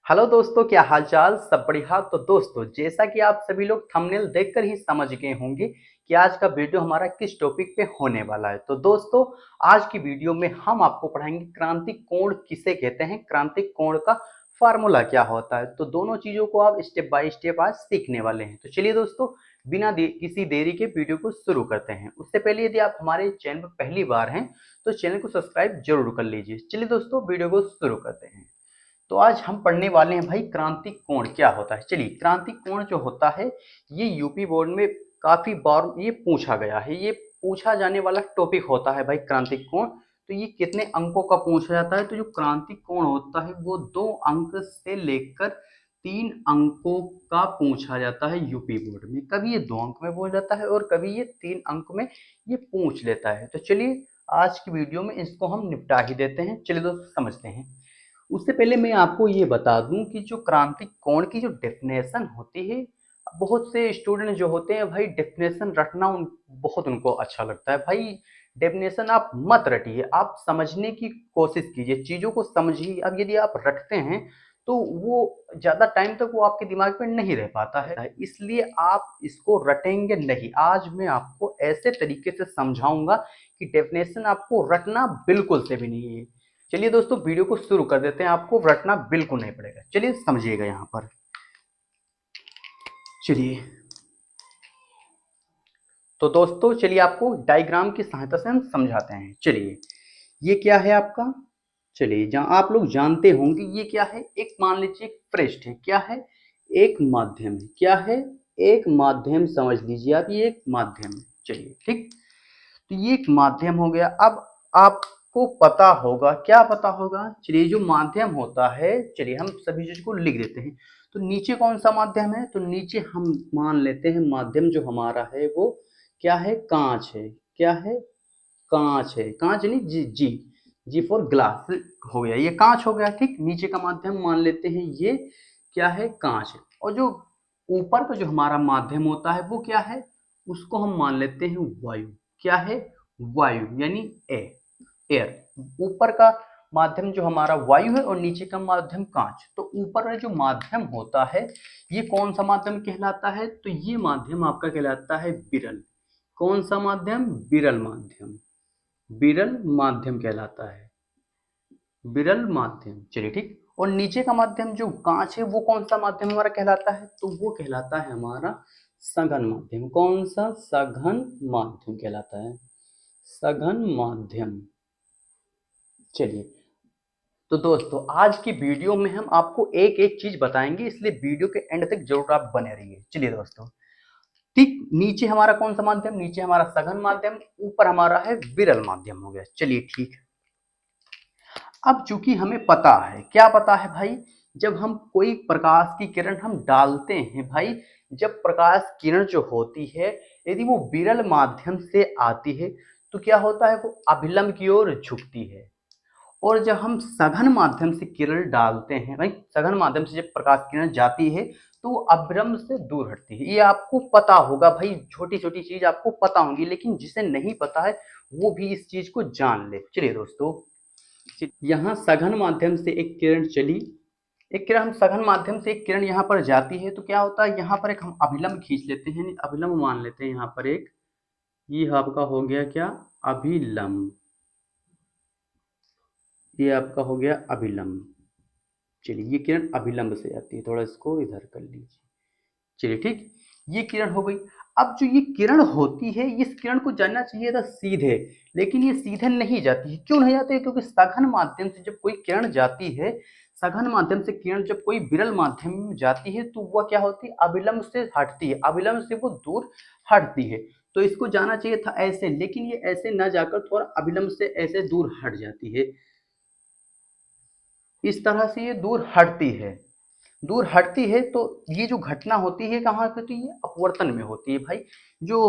Hello दोस्तों, क्या हालचाल। सब बढ़िया। तो दोस्तों, जैसा कि आप सभी लोग थंबनेल देखकर ही समझ गए होंगे कि आज का वीडियो हमारा किस टॉपिक पे होने वाला है। तो दोस्तों, आज की वीडियो में हम आपको पढ़ाएंगे क्रांति कोण किसे कहते हैं, क्रांति कोण का फार्मूला क्या होता है। तो दोनों चीजों को आप स्टेप बाय स्टेप आज सीखने वाले हैं। तो चलिए दोस्तों, बिना किसी देरी के वीडियो को शुरू करते हैं। उससे पहले यदि आप हमारे चैनल पर पहली बार हैं तो चैनल को सब्सक्राइब जरूर कर लीजिए। चलिए दोस्तों, वीडियो को शुरू करते हैं। तो आज हम पढ़ने वाले हैं भाई क्रांति कोण क्या होता है। चलिए, क्रांति कोण जो होता है ये यूपी बोर्ड में काफी बार ये पूछा गया है, ये पूछा जाने वाला टॉपिक होता है भाई क्रांति कोण। तो ये कितने अंकों का पूछा जाता है। तो जो क्रांति कोण होता है वो 2 अंक से लेकर 3 अंकों का पूछा जाता है यूपी बोर्ड में। कभी ये 2 अंक में पूछ जाता है और कभी ये 3 अंक में ये पूछ लेता है। तो चलिए, आज की वीडियो में इसको हम निपटा ही देते हैं। चलिए दोस्तों, समझते हैं। उससे पहले मैं आपको ये बता दूं कि जो क्रांतिक कोण की जो डेफिनेशन होती है, बहुत से स्टूडेंट जो होते हैं भाई डेफिनेशन रटना बहुत उनको अच्छा लगता है। भाई डेफिनेशन आप मत रटिए, आप समझने की कोशिश कीजिए, चीज़ों को समझिए। अब यदि आप रटते हैं तो वो ज़्यादा टाइम तक वो आपके दिमाग में नहीं रह पाता है, इसलिए आप इसको रटेंगे नहीं। आज मैं आपको ऐसे तरीके से समझाऊंगा कि डेफिनेशन आपको रटना बिल्कुल से भी नहीं है। चलिए दोस्तों, वीडियो को शुरू कर देते हैं। आपको रटना बिल्कुल नहीं पड़ेगा। चलिए समझिएगा यहाँ पर। चलिए, तो दोस्तों चलिए आपको डायग्राम की सहायता से हम समझाते हैं। चलिए, ये क्या है आपका। चलिए, जहाँ आप लोग जानते होंगे ये क्या है। एक मान लीजिए एक पृष्ठ है। क्या है? एक माध्यम है। क्या है? एक माध्यम समझ लीजिए आप, ये एक माध्यम है। चलिए ठीक, तो ये एक माध्यम हो गया। अब आपको पता होगा, क्या पता होगा। चलिए, जो माध्यम होता है, चलिए हम सभी चीज को लिख देते हैं। तो नीचे कौन सा माध्यम है, तो नीचे हम मान लेते हैं माध्यम जो हमारा है वो क्या है, कांच है। क्या है? कांच है। कांच नहीं, जी जी, जी फॉर ग्लास हो गया, ये कांच हो गया। ठीक, नीचे का माध्यम मान लेते हैं ये क्या है, कांच है। और जो ऊपर का जो हमारा माध्यम होता है वो क्या है, उसको हम मान लेते हैं वायु। क्या है? वायु यानी एयर। ऊपर का माध्यम जो हमारा वायु है और नीचे का माध्यम कांच। तो ऊपर का जो माध्यम होता है ये कौन सा माध्यम कहलाता है, तो ये माध्यम आपका कहलाता है विरल। कौन सा माध्यम? विरल माध्यम। विरल माध्यम कहलाता है, विरल माध्यम। चलिए ठीक। और नीचे का माध्यम जो कांच है वो कौन सा माध्यम हमारा कहलाता है, तो वो कहलाता है हमारा सघन माध्यम। कौन सा? सघन माध्यम कहलाता है, सघन माध्यम। चलिए, तो दोस्तों आज की वीडियो में हम आपको एक एक चीज बताएंगे, इसलिए वीडियो के एंड तक जरूर आप बने रहिए। चलिए दोस्तों, ठीक, नीचे हमारा कौन सा माध्यम, नीचे हमारा सघन माध्यम, ऊपर हमारा है विरल माध्यम हो गया। चलिए ठीक है। अब चूंकि हमें पता है, क्या पता है भाई, जब हम कोई प्रकाश की किरण हम डालते हैं भाई, जब प्रकाश किरण जो होती है यदि वो विरल माध्यम से आती है तो क्या होता है, वो अभिलंब की ओर झुकती है। और जब हम सघन माध्यम से किरण डालते हैं भाई, सघन माध्यम से जब प्रकाश किरण जाती है तो वो अभिलंब से दूर हटती है। ये आपको पता होगा भाई, छोटी छोटी चीज आपको पता होंगी, लेकिन जिसे नहीं पता है वो भी इस चीज को जान ले। चलिए दोस्तों, यहाँ सघन माध्यम से एक किरण चली, एक किरण हम सघन माध्यम से एक किरण यहाँ पर जाती है तो क्या होता है, यहाँ पर एक हम अभिलंब खींच लेते हैं, अभिलंब मान लेते हैं यहाँ पर एक, ये आपका हो गया क्या, अभिलंब। ये आपका हो गया अभिलंब। चलिए, ये किरण अभिलंब से आती है, थोड़ा इसको इधर कर लीजिए। चलिए ठीक, ये किरण हो गई। अब जो ये किरण होती है, इस किरण को जाना चाहिए था सीधे, लेकिन ये सीधे नहीं जाती है। क्यों नहीं जाती है? क्योंकि सघन माध्यम से जब कोई किरण जाती है, सघन माध्यम से किरण जब कोई विरल माध्यम में जाती है तो वह क्या होती है, अभिलंब से हटती है, अभिलंब से वो दूर हटती है। तो इसको जाना चाहिए था ऐसे, लेकिन ये ऐसे ना जाकर थोड़ा अभिलंब से ऐसे दूर हट जाती है। इस तरह से ये दूर हटती है, दूर हटती है। तो ये जो घटना होती है कहाँ होती है, अपवर्तन में होती है भाई। जो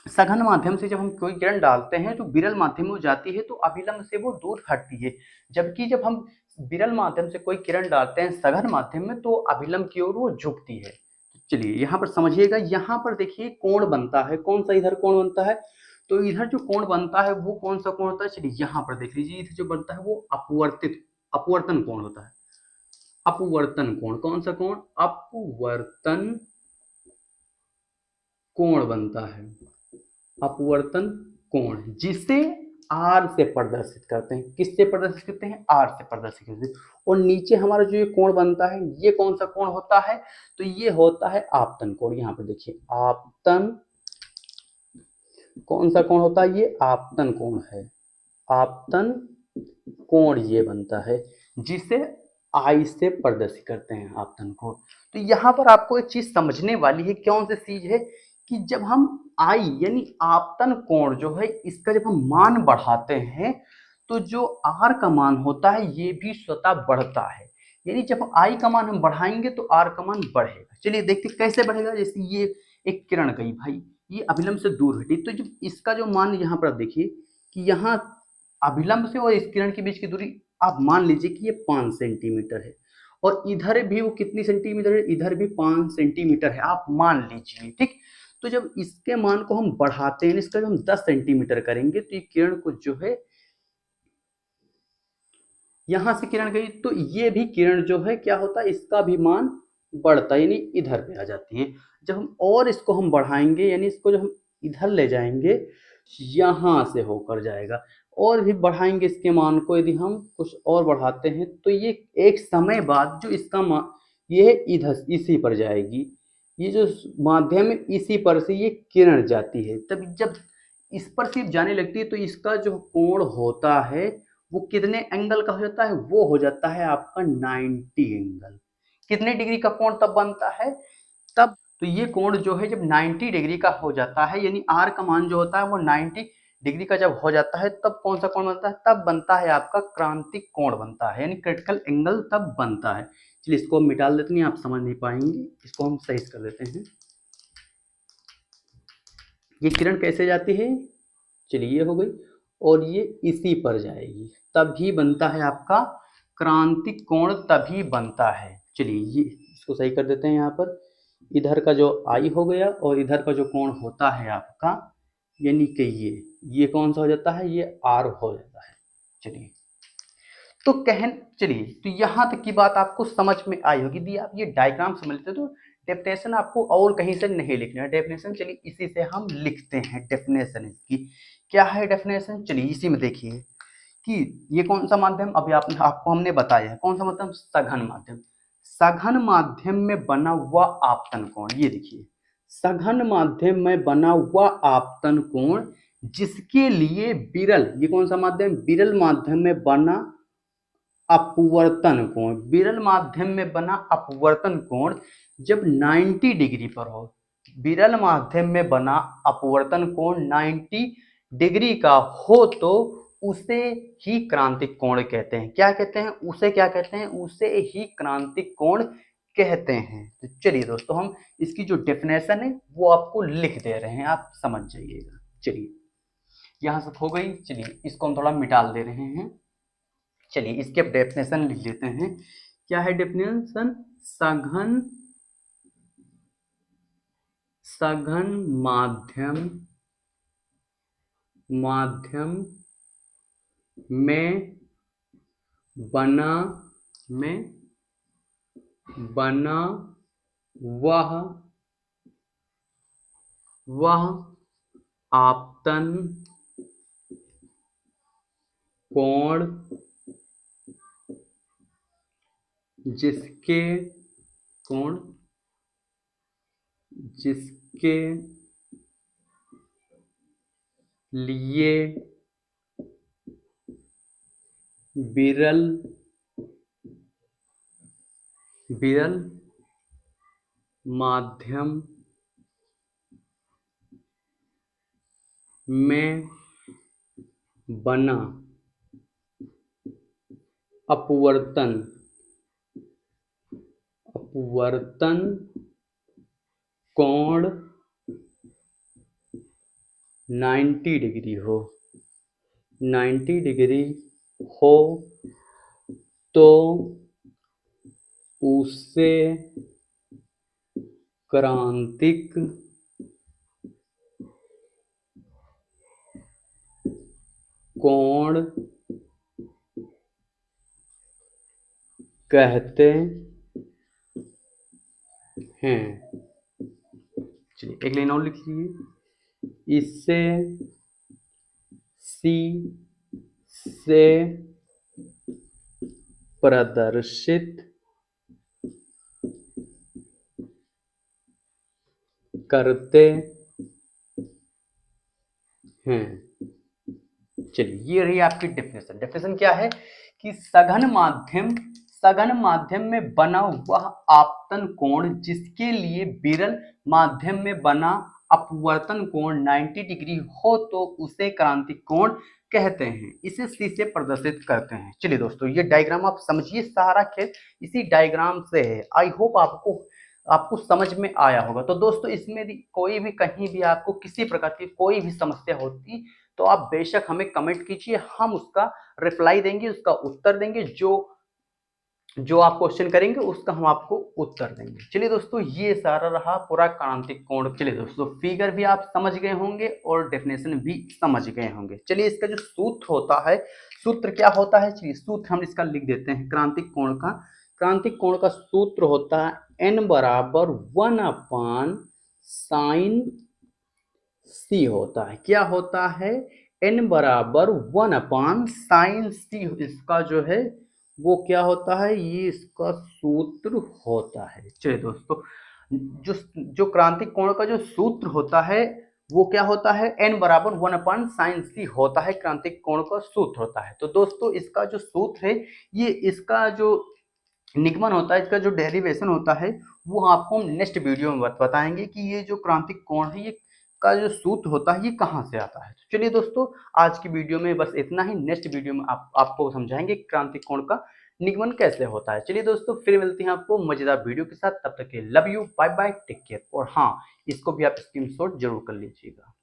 सघन माध्यम से जब हम कोई किरण डालते हैं जो विरल माध्यम में जाती है तो अभिलंब से वो दूर हटती है, जबकि जब हम विरल माध्यम से कोई किरण डालते हैं सघन माध्यम में तो अभिलंब की ओर वो झुकती है। चलिए यहाँ पर समझिएगा, यहाँ पर देखिए कोण बनता है, कौन सा इधर कोण बनता है, तो इधर जो कोण बनता है वो कौन सा कोण होता है, चलिए यहाँ पर देख लीजिए, इधर जो बनता है वो अपवर्तित अपवर्तन कोण होता है। अपवर्तन कोण। कौन सा कोण? अपवर्तन कोण बनता है, अपवर्तन कोण, जिसे आर से प्रदर्शित करते हैं। किससे प्रदर्शित करते हैं? आर से प्रदर्शित करते हैं। और नीचे हमारा जो ये कोण बनता है, ये कौन सा कोण होता है? तो ये होता है आपतन कोण। यहाँ पे देखिए, आपतन, कौन सा कोण होता है? ये आपतन कोण है। आपतन कोण ये बनता है, जिसे आई से प्रदर्शित करते हैं, आपतन कोण। तो यहाँ पर आपको एक चीज समझने वाली है। कौन सी चीज है? कि जब हम आई यानी आपतन कोण जो है, इसका जब हम मान बढ़ाते हैं, तो जो आर का मान होता है ये भी स्वतः बढ़ता है। यानी जब आई का मान हम बढ़ाएंगे तो आर का मान बढ़ेगा। चलिए देखते कैसे बढ़ेगा। जैसे ये एक किरण गई भाई, ये अभिलंब से दूर हटी, तो जब इसका जो मान यहाँ पर आप देखिए कि यहाँ अभिलंब से और इस किरण के बीच की दूरी आप मान लीजिए कि ये 5 सेंटीमीटर है, और इधर भी वो कितनी सेंटीमीटर है? इधर भी 5 सेंटीमीटर है, आप मान लीजिए, ठीक। तो जब इसके मान को हम बढ़ाते हैं, इसका जब हम 10 सेंटीमीटर करेंगे, तो ये किरण को जो है, यहां से किरण गई तो ये भी किरण जो है क्या होता है? इसका भी मान बढ़ता है, यानी इधर पे आ जाती है। जब हम और इसको हम बढ़ाएंगे, यानी इसको जब हम इधर ले जाएंगे, यहां से होकर जाएगा। और भी बढ़ाएंगे इसके मान को, यदि हम कुछ और बढ़ाते हैं, तो ये एक समय बाद जो इसका मान, ये इधर इसी पर जाएगी। ये जो माध्यम है, इसी पर से ये किरण जाती है। तब जब इस पर सिर्फ जाने लगती है, तो इसका जो कोण होता है वो कितने एंगल का हो जाता है? वो हो जाता है आपका 90 एंगल। कितने डिग्री का कोण तब बनता है? तब तो ये कोण जो है जब 90 डिग्री का हो जाता है, यानी आर का मान जो होता है वो 90 डिग्री का जब हो जाता है, तब कौन सा कोण बनता है? तब बनता है आपका क्रांतिक कोण बनता है, यानी क्रिटिकल एंगल तब बनता है। चलिए इसको मिटा देते हैं, आप समझ नहीं पाएंगे, इसको हम सही कर देते हैं। ये किरण कैसे जाती है? चलिए ये हो गई, और ये इसी पर जाएगी, तभी बनता है आपका क्रांतिक कोण, तभी बनता है। चलिए ये इसको सही कर देते हैं। यहाँ पर इधर का जो आई हो गया, और इधर का जो कोण होता है आपका, यानी कि ये कौन सा हो जाता है? ये आर हो जाता है। चलिए तो चलिए तो यहाँ तक की बात आपको समझ में आई होगी। यदि आप ये डायग्राम समझ लेते तो डेफिनेशन आपको और कहीं से नहीं लिखना है। डेफिनेशन चलिए इसी से हम लिखते हैं। डेफिनेशन इसकी क्या है? डेफिनेशन चलिए इसी में देखिए कि ये कौन सा माध्यम, अभी आपको हमने बताया है कौन सा माध्यम? सघन माध्यम। सघन माध्यम में बना हुआ आपतन कोण, ये देखिए, सघन माध्यम में बना हुआ आपतन कोण, जिसके लिए विरल, ये कौन सा माध्यम? विरल माध्यम में बना अपवर्तन कोण, विरल माध्यम में बना अपवर्तन कोण जब 90 डिग्री पर हो, विरल माध्यम में बना अपवर्तन कोण 90 डिग्री का हो, तो उसे ही क्रांतिक कोण कहते हैं। क्या कहते हैं? उसे क्या कहते हैं? उसे ही क्रांतिक कोण कहते हैं। तो चलिए दोस्तों, हम इसकी जो डेफिनेशन है वो आपको लिख दे रहे हैं, आप समझ जाइएगा। चलिए यहाँ से हो गई। चलिए इसको हम थोड़ा मिटाल दे रहे हैं। चलिए इसके डेफिनेशन लिख लेते हैं। क्या है डेफिनेशन? सघन सघन माध्यम में बना में बना वह आपतन कोण जिसके कोण जिसके लिए विरल विरल माध्यम में बना अपवर्तन कोण 90 डिग्री हो, 90 डिग्री हो, तो उसे क्रांतिक कोण कहते हैं। चलिए एक लाइन और लिख लीजिए, इससे सी से प्रदर्शित करते हैं। चलिए ये रही आपकी डेफिनेशन। डेफिनेशन क्या है कि सघन माध्यम में बना वह आपतन कोण जिसके लिए विरल माध्यम में बना अपवर्तन कोण 90 डिग्री हो तो उसे क्रांतिक कोण कहते हैं। इसे सी से प्रदर्शित करते हैं। चलिए दोस्तों ये डायग्राम आप समझिए, सारा खेल इसी डायग्राम से है। आई होप आपको समझ में आया होगा। तो दोस्तों इसमें कोई भी कहीं भी आपको किसी प्रकार की कोई भी समस्या होती तो आप बेशक हमें कमेंट कीजिए, हम उसका रिप्लाई देंगे, उसका उत्तर देंगे। जो आप क्वेश्चन करेंगे उसका हम आपको उत्तर देंगे। चलिए दोस्तों ये सारा रहा पूरा क्रांतिक कोण। चलिए दोस्तों फिगर भी आप समझ गए होंगे और डेफिनेशन भी समझ गए होंगे। चलिए इसका जो सूत्र होता है, सूत्र क्या होता है, चलिए सूत्र हम इसका लिख देते हैं क्रांतिक कोण का। क्रांतिक कोण का सूत्र होता है n बराबर 1/sin सी होता है। क्या होता है, n बराबर 1/sin सी। इसका जो है वो क्या होता है, ये इसका सूत्र होता है। चलिए दोस्तों जो क्रांतिक कोण का जो सूत्र होता है वो क्या होता है, n बराबर 1/sin सी होता है, क्रांतिक कोण का सूत्र होता है। तो दोस्तों इसका जो सूत्र है, ये इसका जो निगमन होता है, इसका जो डेरिवेशन होता है वो आपको हम नेक्स्ट वीडियो में बताएंगे कि ये जो क्रांतिक कोण है ये का जो सूत्र होता है ये कहाँ से आता है। तो चलिए दोस्तों आज की वीडियो में बस इतना ही। नेक्स्ट वीडियो में आपको समझाएंगे क्रांतिक कोण का निगमन कैसे होता है। चलिए दोस्तों फिर मिलते हैं आपको मजेदार वीडियो के साथ, तब तक के love you, bye bye, take care. और हाँ, इसको भी आप स्क्रीनशॉट जरूर कर लीजिएगा।